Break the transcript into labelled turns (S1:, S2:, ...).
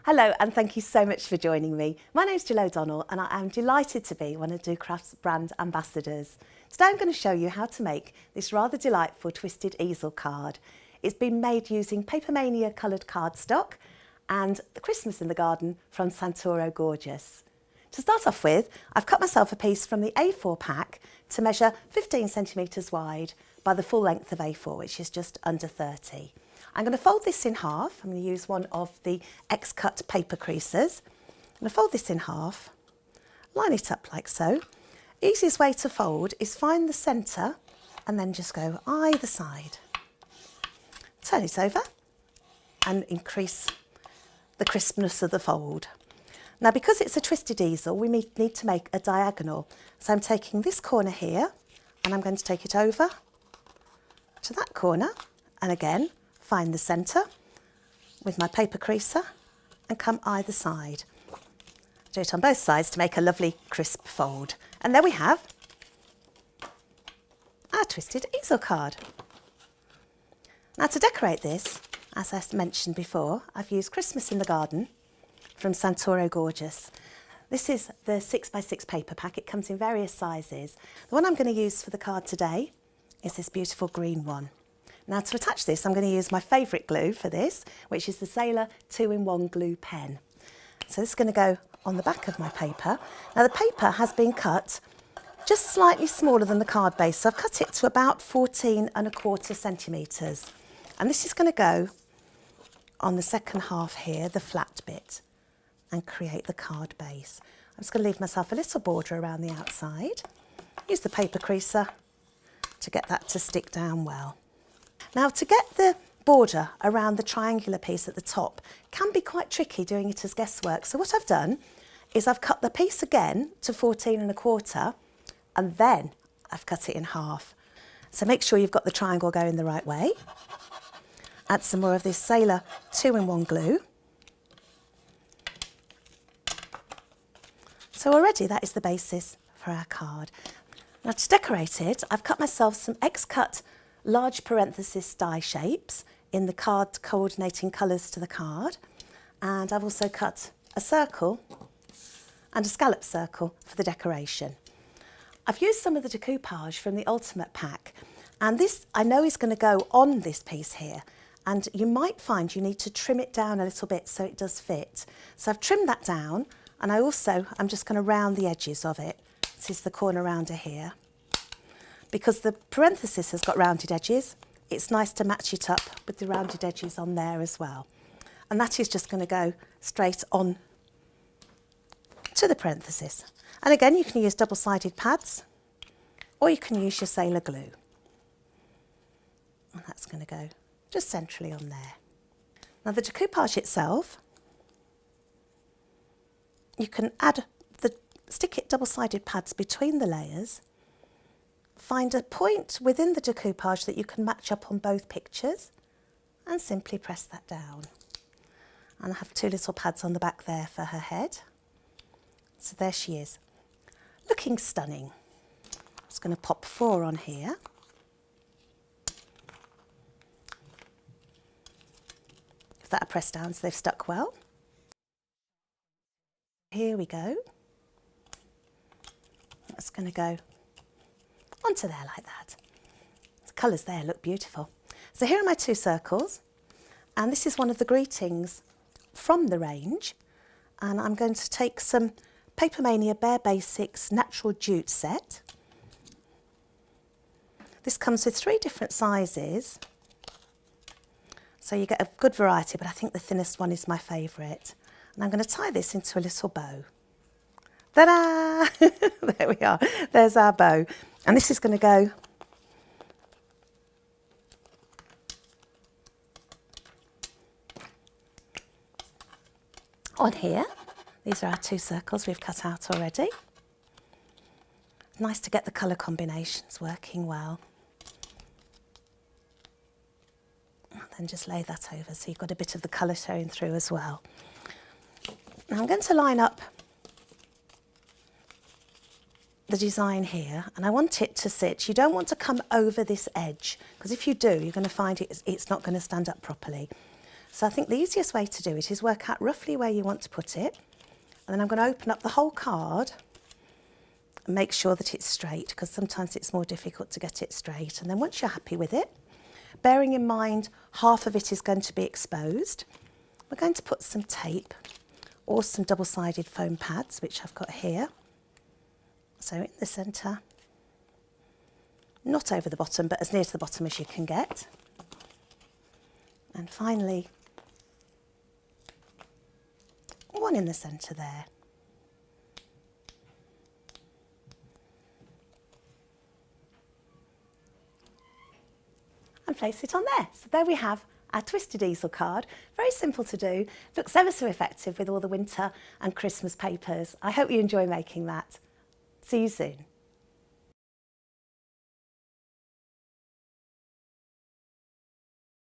S1: Hello and thank you so much for joining me. My name's Gill O'Donnell and I am delighted to be one of docrafts brand ambassadors. Today I'm going to show you how to make this rather delightful twisted easel card. It's been made using Papermania coloured cardstock and the Christmas in the Garden from Santoro Gorjuss. To start off with, I've cut myself a piece from the A4 pack to measure 15 centimetres wide by the full length of A4, which is just under 30. I'm going to fold this in half. I'm going to use one of the X-cut paper creases. I'm going to fold this in half, line it up like so. Easiest way to fold is find the centre and then just go either side. Turn it over and increase the crispness of the fold. Now, because it's a twisted easel, we need to make a diagonal. So I'm taking this corner here and I'm going to take it over to that corner and again find the centre with my paper creaser and come either side. Do it on both sides to make a lovely crisp fold. And there we have our twisted easel card. Now to decorate this, as I mentioned before, I've used Christmas in the Garden from Santoro Gorjuss. This is the 6x6 paper pack. It comes in various sizes. The one I'm going to use for the card today is this beautiful green one. Now to attach this, I'm going to use my favourite glue for this, which is the Sailor 2-in-1 glue pen. So this is going to go on the back of my paper. Now the paper has been cut just slightly smaller than the card base, so I've cut it to about 14¼ centimetres. And this is going to go on the second half here, the flat bit, and create the card base. I'm just going to leave myself a little border around the outside. Use the paper creaser to get that to stick down well. Now to get the border around the triangular piece at the top can be quite tricky doing it as guesswork. So what I've done is I've cut the piece again to 14¼ and then I've cut it in half. So make sure you've got the triangle going the right way. Add some more of this Sailor 2-in-1 glue. So already that is the basis for our card. Now to decorate it, I've cut myself some X-cut large parenthesis die shapes in the card coordinating colours to the card, and I've also cut a circle and a scallop circle for the decoration. I've used some of the decoupage from the Ultimate pack, and this I know is going to go on this piece here, and you might find you need to trim it down a little bit so it does fit. So I've trimmed that down, and I'm just going to round the edges of it. This is the corner rounder here. Because the parenthesis has got rounded edges, it's nice to match it up with the rounded edges on there as well. And that is just going to go straight on to the parenthesis. And again, you can use double-sided pads or you can use your Sailor glue. And that's going to go just centrally on there. Now the decoupage itself, you can stick it double-sided pads between the layers. Find a point within the decoupage that you can match up on both pictures and simply press that down. And I have 2 little pads on the back there for her head. So there she is, looking stunning. I'm just going to pop 4 on here. Give that a press down so they've stuck well. Here we go. That's going to go onto there like that. The colours there look beautiful. So here are my 2 circles, and this is one of the greetings from the range, and I'm going to take some Papermania Bare Basics Natural Jute set. This comes with 3 different sizes, so you get a good variety, but I think the thinnest one is my favourite. And I'm going to tie this into a little bow. Ta-da! There we are. There's our bow. And this is going to go on here. These are our 2 circles we've cut out already. Nice to get the colour combinations working well. And then just lay that over so you've got a bit of the colour showing through as well. Now I'm going to line up the design here, and I want it to sit. You don't want to come over this edge, because if you do, you're going to find it's not going to stand up properly. So I think the easiest way to do it is work out roughly where you want to put it. And then I'm going to open up the whole card and make sure that it's straight, because sometimes it's more difficult to get it straight. And then once you're happy with it, bearing in mind half of it is going to be exposed, we're going to put some tape or some double-sided foam pads, which I've got here. So in the centre, not over the bottom, but as near to the bottom as you can get. And finally, one in the centre there. And place it on there. So there we have our twisted easel card. Very simple to do. Looks ever so effective with all the winter and Christmas papers. I hope you enjoy making that. See you soon.